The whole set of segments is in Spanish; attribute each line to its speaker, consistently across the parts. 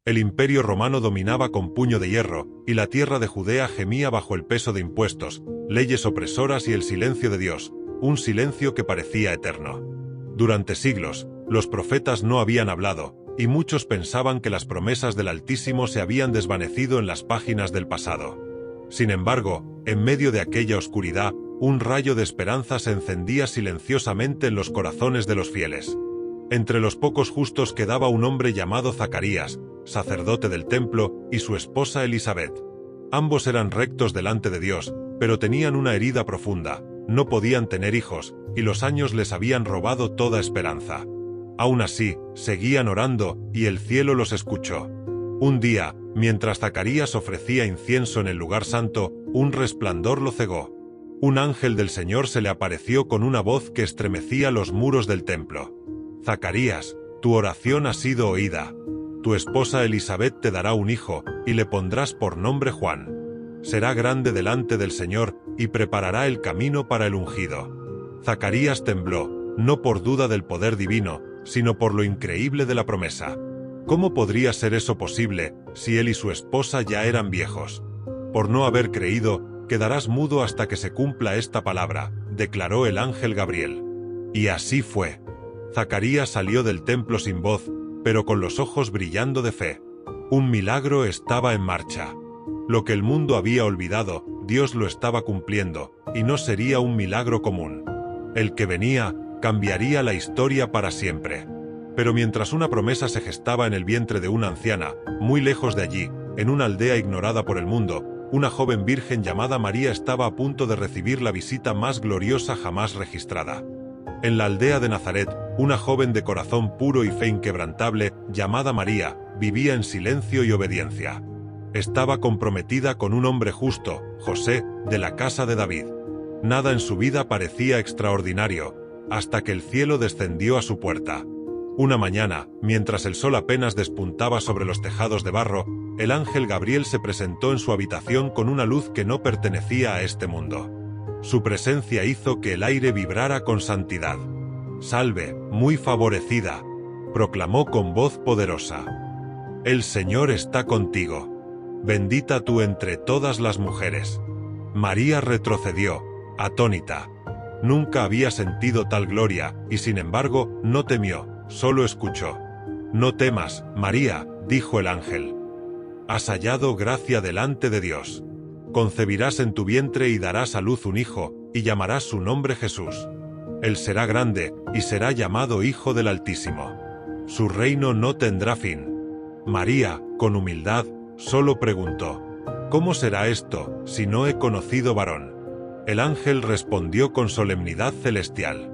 Speaker 1: El imperio romano dominaba con puño de hierro, y la tierra de Judea gemía bajo el peso de impuestos, leyes opresoras y el silencio de Dios, un silencio que parecía eterno. Durante siglos, los profetas no habían hablado, y muchos pensaban que las promesas del Altísimo se habían desvanecido en las páginas del pasado. Sin embargo, en medio de aquella oscuridad, un rayo de esperanza se encendía silenciosamente en los corazones de los fieles. Entre los pocos justos quedaba un hombre llamado Zacarías, sacerdote del templo, y su esposa Elisabet. Ambos eran rectos delante de Dios, pero tenían una herida profunda, no podían tener hijos, y los años les habían robado toda esperanza. Aún así, seguían orando, y el cielo los escuchó. Un día, mientras Zacarías ofrecía incienso en el lugar santo, un resplandor lo cegó. Un ángel del Señor se le apareció con una voz que estremecía los muros del templo. Zacarías, tu oración ha sido oída. Tu esposa Elisabet te dará un hijo, y le pondrás por nombre Juan. Será grande delante del Señor, y preparará el camino para el ungido. Zacarías tembló, no por duda del poder divino, sino por lo increíble de la promesa. ¿Cómo podría ser eso posible, si él y su esposa ya eran viejos? Por no haber creído, quedarás mudo hasta que se cumpla esta palabra, declaró el ángel Gabriel. Y así fue. Zacarías salió del templo sin voz, pero con los ojos brillando de fe. Un milagro estaba en marcha. Lo que el mundo había olvidado, Dios lo estaba cumpliendo, y no sería un milagro común. El que venía, cambiaría la historia para siempre. Pero mientras una promesa se gestaba en el vientre de una anciana, muy lejos de allí, en una aldea ignorada por el mundo, una joven virgen llamada María estaba a punto de recibir la visita más gloriosa jamás registrada. En la aldea de Nazaret, una joven de corazón puro y fe inquebrantable, llamada María, vivía en silencio y obediencia. Estaba comprometida con un hombre justo, José, de la casa de David. Nada en su vida parecía extraordinario, hasta que el cielo descendió a su puerta. Una mañana, mientras el sol apenas despuntaba sobre los tejados de barro, el ángel Gabriel se presentó en su habitación con una luz que no pertenecía a este mundo. Su presencia hizo que el aire vibrara con santidad. «Salve, muy favorecida», proclamó con voz poderosa. «El Señor está contigo. Bendita tú entre todas las mujeres». María retrocedió, atónita. Nunca había sentido tal gloria, y sin embargo, no temió, solo escuchó. «No temas, María», dijo el ángel. «Has hallado gracia delante de Dios. Concebirás en tu vientre y darás a luz un hijo, y llamarás su nombre Jesús. Él será grande, y será llamado Hijo del Altísimo. Su reino no tendrá fin». María, con humildad, solo preguntó: «¿Cómo será esto, si no he conocido varón?». El ángel respondió con solemnidad celestial: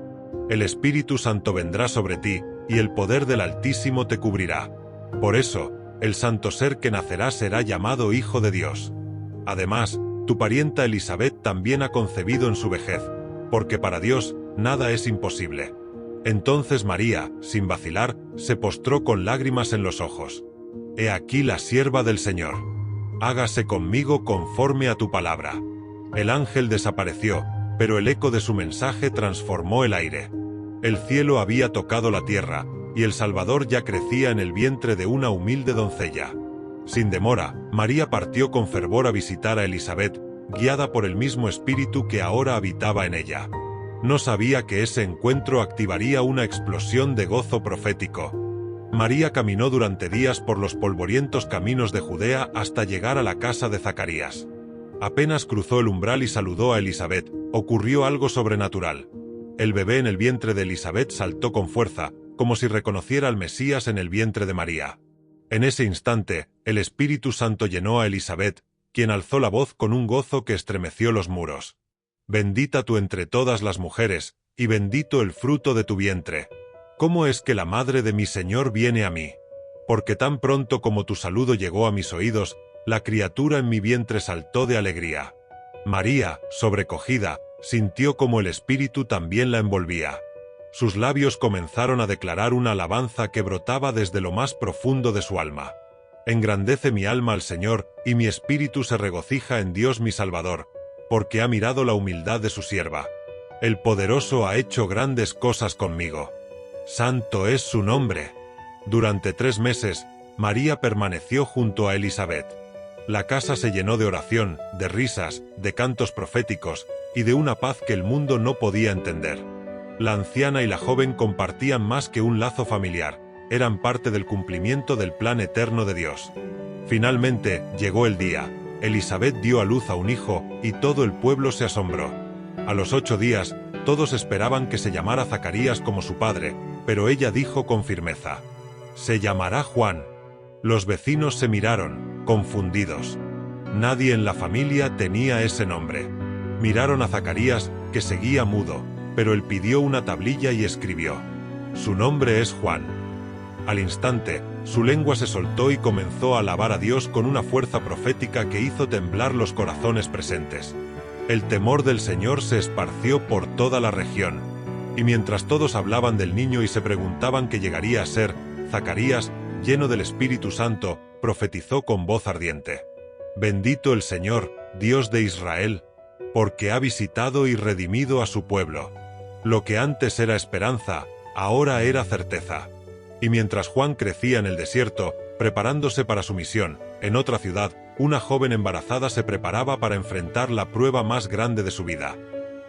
Speaker 1: «El Espíritu Santo vendrá sobre ti, y el poder del Altísimo te cubrirá. Por eso, el santo ser que nacerá será llamado Hijo de Dios. Además, tu parienta Elisabet también ha concebido en su vejez, porque para Dios nada es imposible». Entonces María, sin vacilar, se postró con lágrimas en los ojos. «He aquí la sierva del Señor. Hágase conmigo conforme a tu palabra». El ángel desapareció, pero el eco de su mensaje transformó el aire. El cielo había tocado la tierra, y el Salvador ya crecía en el vientre de una humilde doncella. Sin demora, María partió con fervor a visitar a Elisabet, guiada por el mismo espíritu que ahora habitaba en ella. No sabía que ese encuentro activaría una explosión de gozo profético. María caminó durante días por los polvorientos caminos de Judea hasta llegar a la casa de Zacarías. Apenas cruzó el umbral y saludó a Elisabet, ocurrió algo sobrenatural. El bebé en el vientre de Elisabet saltó con fuerza, como si reconociera al Mesías en el vientre de María. En ese instante, el Espíritu Santo llenó a Elisabet, quien alzó la voz con un gozo que estremeció los muros. «Bendita tú entre todas las mujeres, y bendito el fruto de tu vientre. ¿Cómo es que la madre de mi Señor viene a mí? Porque tan pronto como tu saludo llegó a mis oídos, la criatura en mi vientre saltó de alegría». María, sobrecogida, sintió como el Espíritu también la envolvía. Sus labios comenzaron a declarar una alabanza que brotaba desde lo más profundo de su alma. «Engrandece mi alma al Señor, y mi espíritu se regocija en Dios mi Salvador, porque ha mirado la humildad de su sierva. El Poderoso ha hecho grandes cosas conmigo. Santo es su nombre». Durante 3 meses, María permaneció junto a Elisabet. La casa se llenó de oración, de risas, de cantos proféticos, y de una paz que el mundo no podía entender. La anciana y la joven compartían más que un lazo familiar, eran parte del cumplimiento del plan eterno de Dios. Finalmente, llegó el día. Elisabet dio a luz a un hijo, y todo el pueblo se asombró. A los 8 días, todos esperaban que se llamara Zacarías como su padre, pero ella dijo con firmeza: «Se llamará Juan». Los vecinos se miraron, confundidos. Nadie en la familia tenía ese nombre. Miraron a Zacarías, que seguía mudo, pero él pidió una tablilla y escribió: «Su nombre es Juan». Al instante, su lengua se soltó y comenzó a alabar a Dios con una fuerza profética que hizo temblar los corazones presentes. El temor del Señor se esparció por toda la región. Y mientras todos hablaban del niño y se preguntaban qué llegaría a ser, Zacarías, lleno del Espíritu Santo, profetizó con voz ardiente: «Bendito el Señor, Dios de Israel, porque ha visitado y redimido a su pueblo. Lo que antes era esperanza, ahora era certeza». Y mientras Juan crecía en el desierto, preparándose para su misión, en otra ciudad, una joven embarazada se preparaba para enfrentar la prueba más grande de su vida.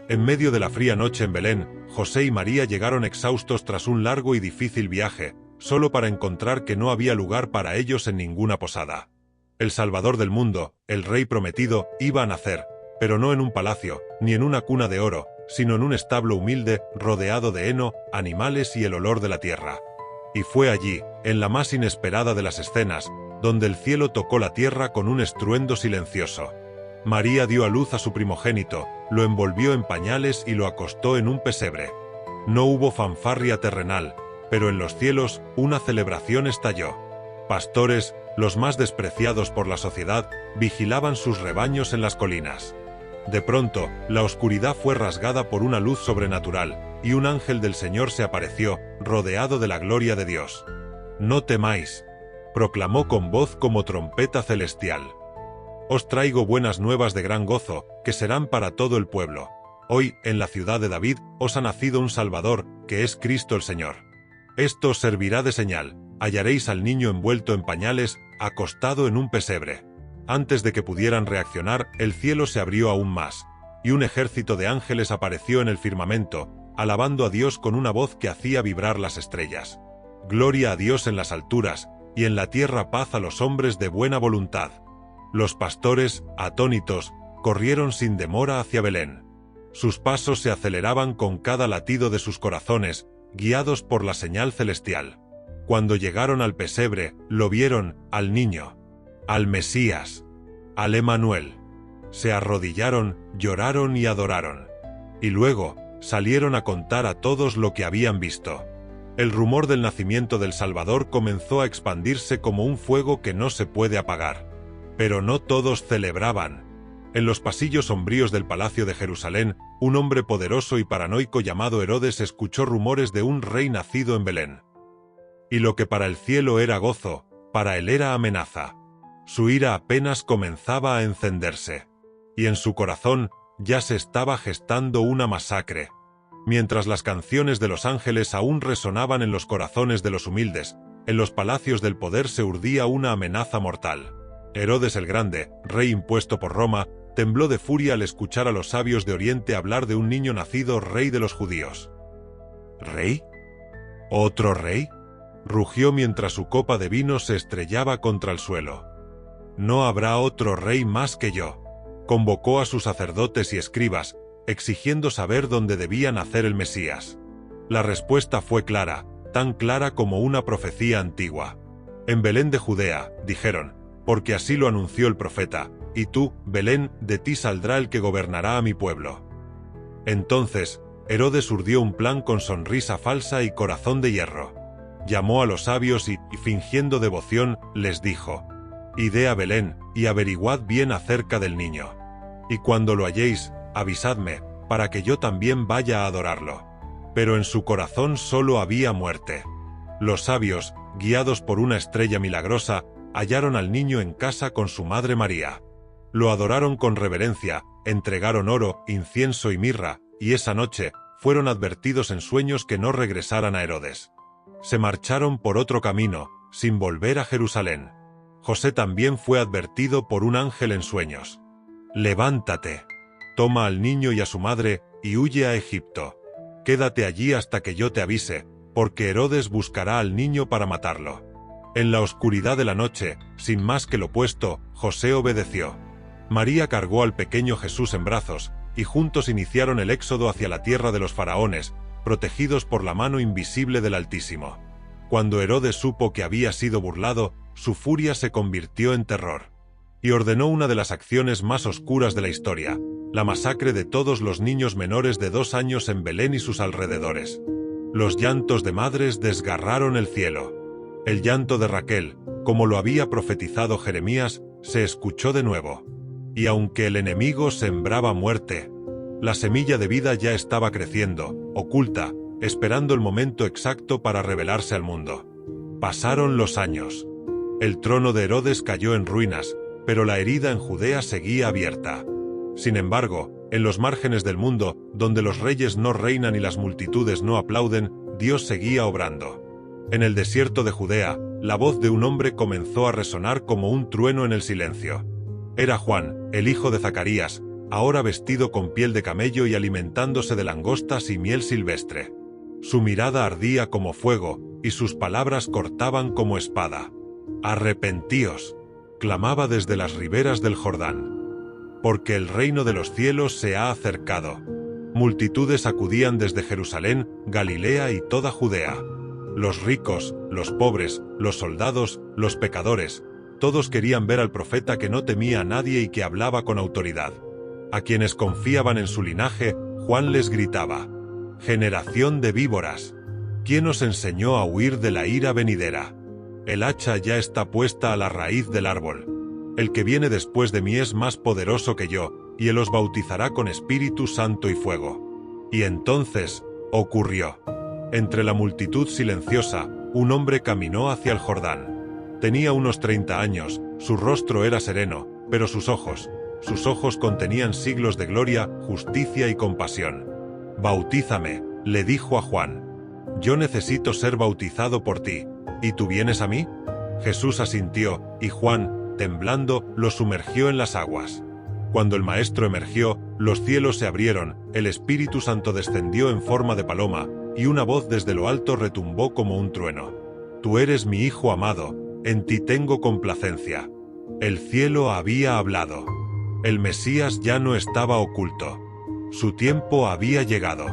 Speaker 1: En medio de la fría noche en Belén, José y María llegaron exhaustos tras un largo y difícil viaje, solo para encontrar que no había lugar para ellos en ninguna posada. El Salvador del mundo, el Rey prometido, iba a nacer, pero no en un palacio, ni en una cuna de oro, sino en un establo humilde, rodeado de heno, animales y el olor de la tierra. Y fue allí, en la más inesperada de las escenas, donde el cielo tocó la tierra con un estruendo silencioso. María dio a luz a su primogénito, lo envolvió en pañales y lo acostó en un pesebre. No hubo fanfarria terrenal, pero en los cielos una celebración estalló. Pastores, los más despreciados por la sociedad, vigilaban sus rebaños en las colinas. De pronto, la oscuridad fue rasgada por una luz sobrenatural, y un ángel del Señor se apareció, rodeado de la gloria de Dios. «No temáis», proclamó con voz como trompeta celestial. «Os traigo buenas nuevas de gran gozo, que serán para todo el pueblo. Hoy, en la ciudad de David, os ha nacido un Salvador, que es Cristo el Señor. Esto os servirá de señal: hallaréis al niño envuelto en pañales, acostado en un pesebre». Antes de que pudieran reaccionar, el cielo se abrió aún más, y un ejército de ángeles apareció en el firmamento, alabando a Dios con una voz que hacía vibrar las estrellas. «Gloria a Dios en las alturas, y en la tierra paz a los hombres de buena voluntad». Los pastores, atónitos, corrieron sin demora hacia Belén. Sus pasos se aceleraban con cada latido de sus corazones, guiados por la señal celestial. Cuando llegaron al pesebre, lo vieron, al niño, al Mesías, al Emanuel. Se arrodillaron, lloraron y adoraron. Y luego, salieron a contar a todos lo que habían visto. El rumor del nacimiento del Salvador comenzó a expandirse como un fuego que no se puede apagar. Pero no todos celebraban. En los pasillos sombríos del palacio de Jerusalén, un hombre poderoso y paranoico llamado Herodes escuchó rumores de un rey nacido en Belén. Y lo que para el cielo era gozo, para él era amenaza. Su ira apenas comenzaba a encenderse. Y en su corazón ya se estaba gestando una masacre. Mientras las canciones de los ángeles aún resonaban en los corazones de los humildes, en los palacios del poder se urdía una amenaza mortal. Herodes el Grande, rey impuesto por Roma, tembló de furia al escuchar a los sabios de Oriente hablar de un niño nacido rey de los judíos. ¿Rey? ¿Otro rey?, rugió mientras su copa de vino se estrellaba contra el suelo. «No habrá otro rey más que yo». Convocó a sus sacerdotes y escribas, exigiendo saber dónde debía nacer el Mesías. La respuesta fue clara, tan clara como una profecía antigua. «En Belén de Judea», dijeron, «porque así lo anunció el profeta, y tú, Belén, de ti saldrá el que gobernará a mi pueblo». Entonces, Herodes urdió un plan con sonrisa falsa y corazón de hierro. Llamó a los sabios y, fingiendo devoción, les dijo: «Id a Belén, y averiguad bien acerca del niño. Y cuando lo halléis, avisadme, para que yo también vaya a adorarlo». Pero en su corazón solo había muerte. Los sabios, guiados por una estrella milagrosa, hallaron al niño en casa con su madre María. Lo adoraron con reverencia, entregaron oro, incienso y mirra, y esa noche, fueron advertidos en sueños que no regresaran a Herodes. Se marcharon por otro camino, sin volver a Jerusalén. José también fue advertido por un ángel en sueños. «Levántate, toma al niño y a su madre, y huye a Egipto. Quédate allí hasta que yo te avise, porque Herodes buscará al niño para matarlo». En la oscuridad de la noche, sin más que lo puesto, José obedeció. María cargó al pequeño Jesús en brazos, y juntos iniciaron el éxodo hacia la tierra de los faraones, protegidos por la mano invisible del Altísimo. Cuando Herodes supo que había sido burlado, su furia se convirtió en terror. Y ordenó una de las acciones más oscuras de la historia, la masacre de todos los niños menores de 2 años en Belén y sus alrededores. Los llantos de madres desgarraron el cielo. El llanto de Raquel, como lo había profetizado Jeremías, se escuchó de nuevo. Y aunque el enemigo sembraba muerte, la semilla de vida ya estaba creciendo, oculta, esperando el momento exacto para revelarse al mundo. Pasaron los años. El trono de Herodes cayó en ruinas, pero la herida en Judea seguía abierta. Sin embargo, en los márgenes del mundo, donde los reyes no reinan y las multitudes no aplauden, Dios seguía obrando. En el desierto de Judea, la voz de un hombre comenzó a resonar como un trueno en el silencio. Era Juan, el hijo de Zacarías, ahora vestido con piel de camello y alimentándose de langostas y miel silvestre. Su mirada ardía como fuego, y sus palabras cortaban como espada. «Arrepentíos», clamaba desde las riberas del Jordán, «porque el reino de los cielos se ha acercado». Multitudes acudían desde Jerusalén, Galilea y toda Judea. Los ricos, los pobres, los soldados, los pecadores, todos querían ver al profeta que no temía a nadie y que hablaba con autoridad. A quienes confiaban en su linaje, Juan les gritaba: «Generación de víboras, ¿quién os enseñó a huir de la ira venidera? El hacha ya está puesta a la raíz del árbol. El que viene después de mí es más poderoso que yo, y él os bautizará con Espíritu Santo y fuego». Y entonces, ocurrió. Entre la multitud silenciosa, un hombre caminó hacia el Jordán. Tenía unos 30 años, su rostro era sereno, pero sus ojos contenían siglos de gloria, justicia y compasión. «Bautízame», le dijo a Juan. «Yo necesito ser bautizado por ti, ¿y tú vienes a mí?». Jesús asintió, y Juan, temblando, lo sumergió en las aguas. Cuando el Maestro emergió, los cielos se abrieron, el Espíritu Santo descendió en forma de paloma, y una voz desde lo alto retumbó como un trueno: «Tú eres mi Hijo amado, en ti tengo complacencia». El cielo había hablado. El Mesías ya no estaba oculto. Su tiempo había llegado.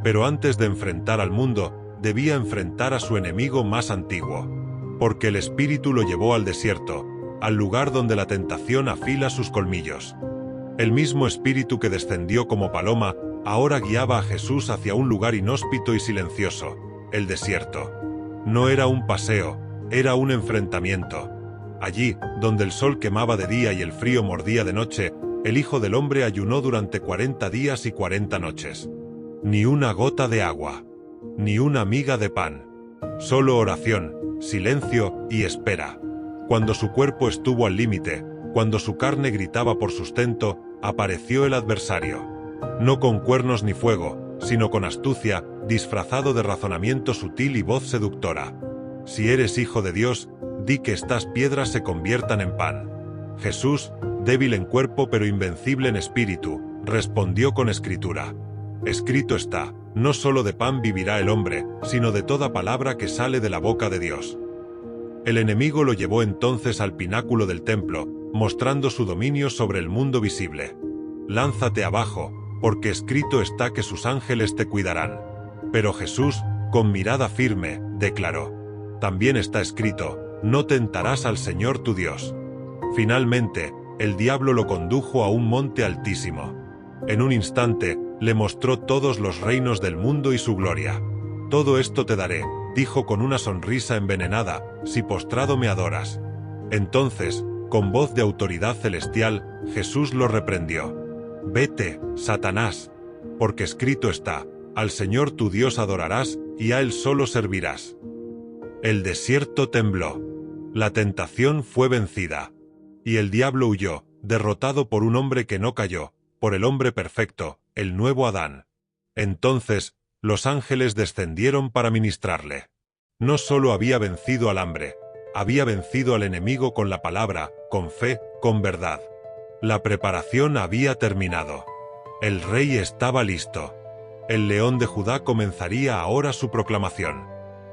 Speaker 1: Pero antes de enfrentar al mundo, debía enfrentar a su enemigo más antiguo. Porque el Espíritu lo llevó al desierto, al lugar donde la tentación afila sus colmillos. El mismo Espíritu que descendió como paloma, ahora guiaba a Jesús hacia un lugar inhóspito y silencioso, el desierto. No era un paseo, era un enfrentamiento. Allí, donde el sol quemaba de día y el frío mordía de noche, el Hijo del Hombre ayunó durante 40 días y 40 noches. Ni una gota de agua, ni una miga de pan. Solo oración, silencio y espera. Cuando su cuerpo estuvo al límite, cuando su carne gritaba por sustento, apareció el adversario. No con cuernos ni fuego, sino con astucia, disfrazado de razonamiento sutil y voz seductora. «Si eres hijo de Dios, di que estas piedras se conviertan en pan». Jesús, débil en cuerpo pero invencible en espíritu, respondió con escritura: «Escrito está, no solo de pan vivirá el hombre, sino de toda palabra que sale de la boca de Dios». El enemigo lo llevó entonces al pináculo del templo, mostrando su dominio sobre el mundo visible. «Lánzate abajo, porque escrito está que sus ángeles te cuidarán». Pero Jesús, con mirada firme, declaró: «También está escrito, no tentarás al Señor tu Dios». Finalmente, el diablo lo condujo a un monte altísimo. En un instante, le mostró todos los reinos del mundo y su gloria. «Todo esto te daré», dijo con una sonrisa envenenada, «si postrado me adoras». Entonces, con voz de autoridad celestial, Jesús lo reprendió: «Vete, Satanás, porque escrito está, al Señor tu Dios adorarás, y a Él solo servirás». El desierto tembló. La tentación fue vencida. Y el diablo huyó, derrotado por un hombre que no cayó, por el hombre perfecto, el nuevo Adán. Entonces, los ángeles descendieron para ministrarle. No solo había vencido al hambre, Había vencido al enemigo con la palabra, con fe, con verdad. La preparación había terminado. El rey estaba listo. El león de Judá comenzaría ahora su proclamación.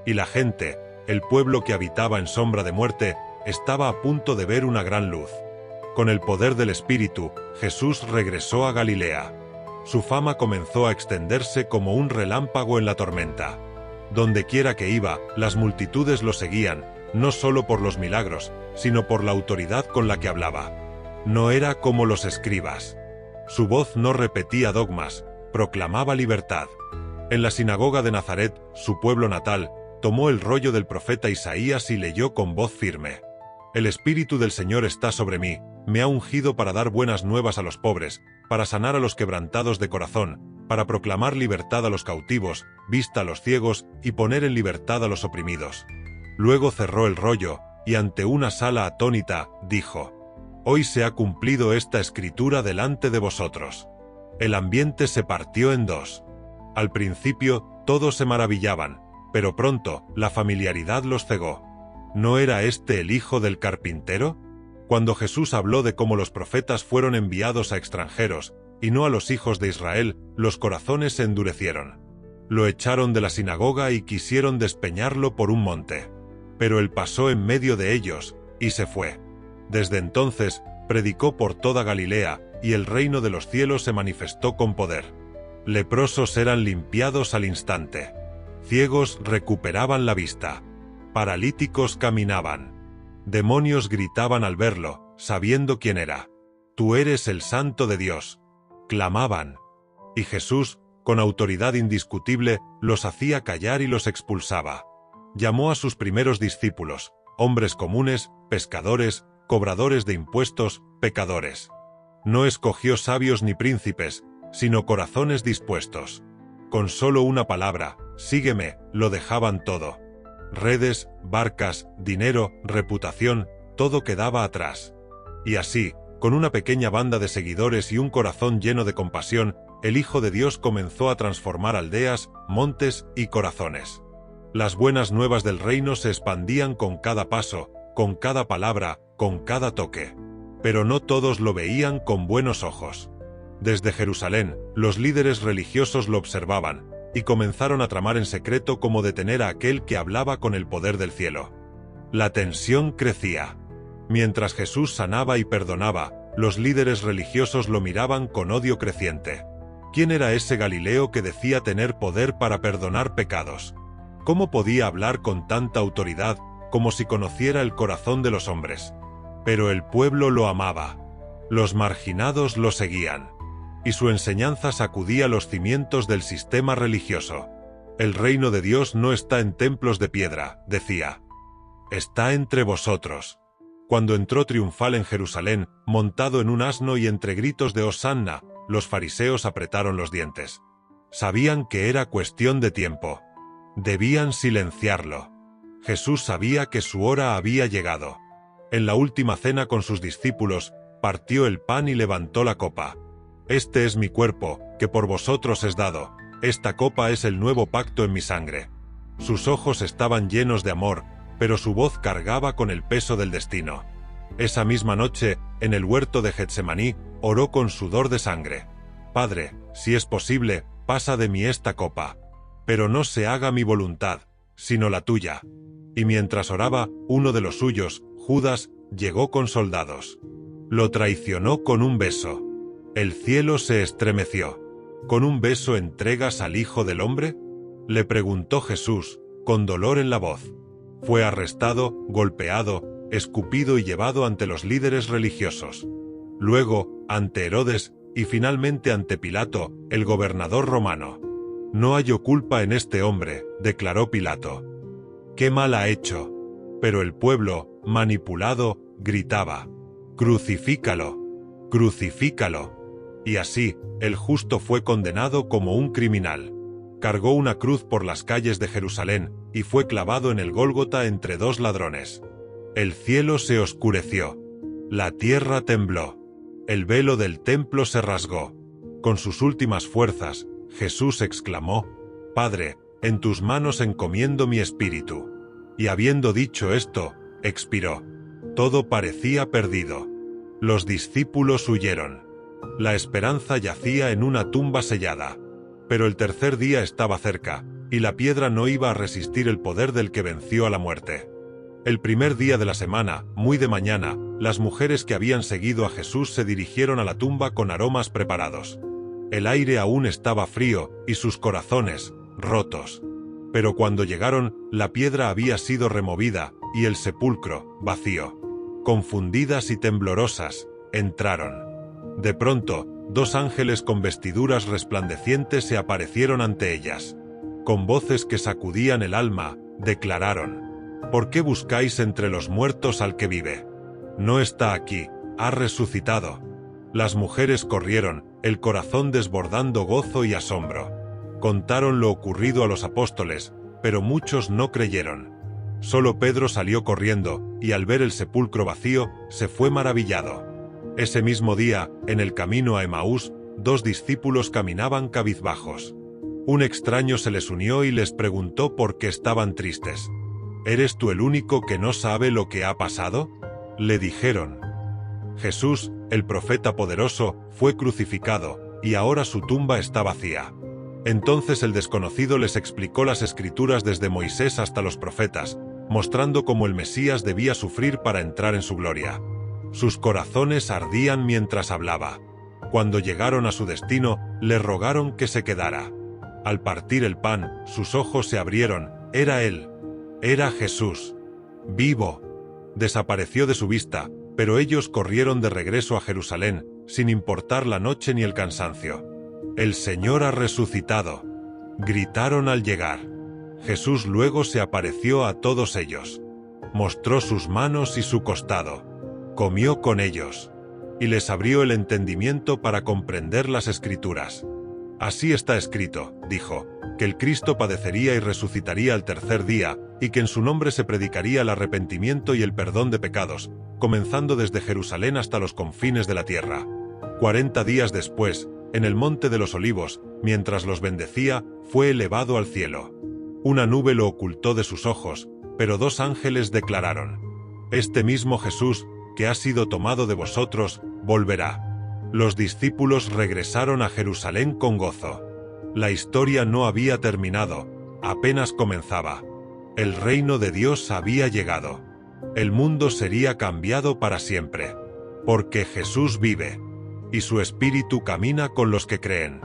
Speaker 1: Y la gente, el pueblo que habitaba en sombra de muerte, estaba a punto de ver una gran luz. Con el poder del Espíritu, Jesús regresó a Galilea. Su fama comenzó a extenderse como un relámpago en la tormenta. Dondequiera que iba, las multitudes lo seguían, no solo por los milagros, sino por la autoridad con la que hablaba. No era como los escribas. Su voz no repetía dogmas, proclamaba libertad. En la sinagoga de Nazaret, su pueblo natal, tomó el rollo del profeta Isaías y leyó con voz firme. El Espíritu del Señor está sobre mí, me ha ungido para dar buenas nuevas a los pobres, para sanar a los quebrantados de corazón, para proclamar libertad a los cautivos, vista a los ciegos y poner en libertad a los oprimidos. Luego cerró el rollo, y ante una sala atónita, dijo: Hoy se ha cumplido esta escritura delante de vosotros. El ambiente se partió en dos. Al principio, todos se maravillaban, pero pronto, la familiaridad los cegó. ¿No era este el hijo del carpintero? Cuando Jesús habló de cómo los profetas fueron enviados a extranjeros, y no a los hijos de Israel, los corazones se endurecieron. Lo echaron de la sinagoga y quisieron despeñarlo por un monte. Pero él pasó en medio de ellos, y se fue. Desde entonces, predicó por toda Galilea, y el reino de los cielos se manifestó con poder. Leprosos eran limpiados al instante. Ciegos recuperaban la vista. Paralíticos caminaban. Demonios gritaban al verlo, sabiendo quién era. Tú eres el Santo de Dios. Clamaban. Y Jesús, con autoridad indiscutible, los hacía callar y los expulsaba. Llamó a sus primeros discípulos, hombres comunes, pescadores, cobradores de impuestos, pecadores. No escogió sabios ni príncipes, sino corazones dispuestos. Con solo una palabra, sígueme, lo dejaban todo. Redes, barcas, dinero, reputación, todo quedaba atrás. Y así, con una pequeña banda de seguidores y un corazón lleno de compasión, el Hijo de Dios comenzó a transformar aldeas, montes y corazones. Las buenas nuevas del reino se expandían con cada paso, con cada palabra, con cada toque. Pero no todos lo veían con buenos ojos. Desde Jerusalén, los líderes religiosos lo observaban, y comenzaron a tramar en secreto cómo detener a aquel que hablaba con el poder del cielo. La tensión crecía. Mientras Jesús sanaba y perdonaba, los líderes religiosos lo miraban con odio creciente. ¿Quién era ese Galileo que decía tener poder para perdonar pecados? ¿Cómo podía hablar con tanta autoridad, como si conociera el corazón de los hombres? Pero el pueblo lo amaba. Los marginados lo seguían. Y su enseñanza sacudía los cimientos del sistema religioso. El reino de Dios no está en templos de piedra, decía. Está entre vosotros. Cuando entró triunfal en Jerusalén, montado en un asno y entre gritos de Hosanna, los fariseos apretaron los dientes. Sabían que era cuestión de tiempo. Debían silenciarlo. Jesús sabía que su hora había llegado. En la última cena con sus discípulos, partió el pan y levantó la copa. Este es mi cuerpo, que por vosotros es dado. Esta copa es el nuevo pacto en mi sangre. Sus ojos estaban llenos de amor, pero su voz cargaba con el peso del destino. Esa misma noche, en el huerto de Getsemaní, oró con sudor de sangre. Padre, si es posible, pasa de mí esta copa. Pero no se haga mi voluntad, sino la tuya. Y mientras oraba, uno de los suyos, Judas, llegó con soldados. Lo traicionó con un beso. El cielo se estremeció. ¿Con un beso entregas al Hijo del Hombre? Le preguntó Jesús, con dolor en la voz. Fue arrestado, golpeado, escupido y llevado ante los líderes religiosos. Luego, ante Herodes, y finalmente ante Pilato, el gobernador romano. No hallo culpa en este hombre, declaró Pilato. ¿Qué mal ha hecho? Pero el pueblo, manipulado, gritaba: ¡Crucifícalo! ¡Crucifícalo! Y así, el justo fue condenado como un criminal. Cargó una cruz por las calles de Jerusalén, y fue clavado en el Gólgota entre dos ladrones. El cielo se oscureció. La tierra tembló. El velo del templo se rasgó. Con sus últimas fuerzas, Jesús exclamó: Padre, en tus manos encomiendo mi espíritu. Y habiendo dicho esto, expiró. Todo parecía perdido. Los discípulos huyeron. La esperanza yacía en una tumba sellada. Pero el tercer día estaba cerca, y la piedra no iba a resistir el poder del que venció a la muerte. El primer día de la semana, muy de mañana, las mujeres que habían seguido a Jesús se dirigieron a la tumba con aromas preparados. El aire aún estaba frío, y sus corazones, rotos. Pero cuando llegaron, la piedra había sido removida, y el sepulcro, vacío. Confundidas y temblorosas, entraron. De pronto, 2 ángeles con vestiduras resplandecientes se aparecieron ante ellas. Con voces que sacudían el alma, declararon: ¿Por qué buscáis entre los muertos al que vive? No está aquí, ha resucitado. Las mujeres corrieron, el corazón desbordando gozo y asombro. Contaron lo ocurrido a los apóstoles, pero muchos no creyeron. Solo Pedro salió corriendo, y al ver el sepulcro vacío, se fue maravillado. Ese mismo día, en el camino a Emaús, 2 discípulos caminaban cabizbajos. Un extraño se les unió y les preguntó por qué estaban tristes. ¿Eres tú el único que no sabe lo que ha pasado?, le dijeron. Jesús, el profeta poderoso, fue crucificado, y ahora su tumba está vacía. Entonces el desconocido les explicó las Escrituras desde Moisés hasta los profetas, mostrando cómo el Mesías debía sufrir para entrar en su gloria. Sus corazones ardían mientras hablaba. Cuando llegaron a su destino, le rogaron que se quedara. Al partir el pan, sus ojos se abrieron. Era él. Era Jesús. Vivo. Desapareció de su vista, pero ellos corrieron de regreso a Jerusalén, sin importar la noche ni el cansancio. «El Señor ha resucitado», gritaron al llegar. Jesús luego se apareció a todos ellos. Mostró sus manos y su costado. Comió con ellos. Y les abrió el entendimiento para comprender las Escrituras. «Así está escrito», dijo, «que el Cristo padecería y resucitaría al tercer día, y que en su nombre se predicaría el arrepentimiento y el perdón de pecados, comenzando desde Jerusalén hasta los confines de la tierra». 40 días después, en el Monte de los Olivos, mientras los bendecía, fue elevado al cielo. Una nube lo ocultó de sus ojos, pero 2 ángeles declararon: «Este mismo Jesús, que ha sido tomado de vosotros, volverá». Los discípulos regresaron a Jerusalén con gozo. La historia no había terminado, apenas comenzaba. El reino de Dios había llegado. El mundo sería cambiado para siempre. Porque Jesús vive. Y su espíritu camina con los que creen.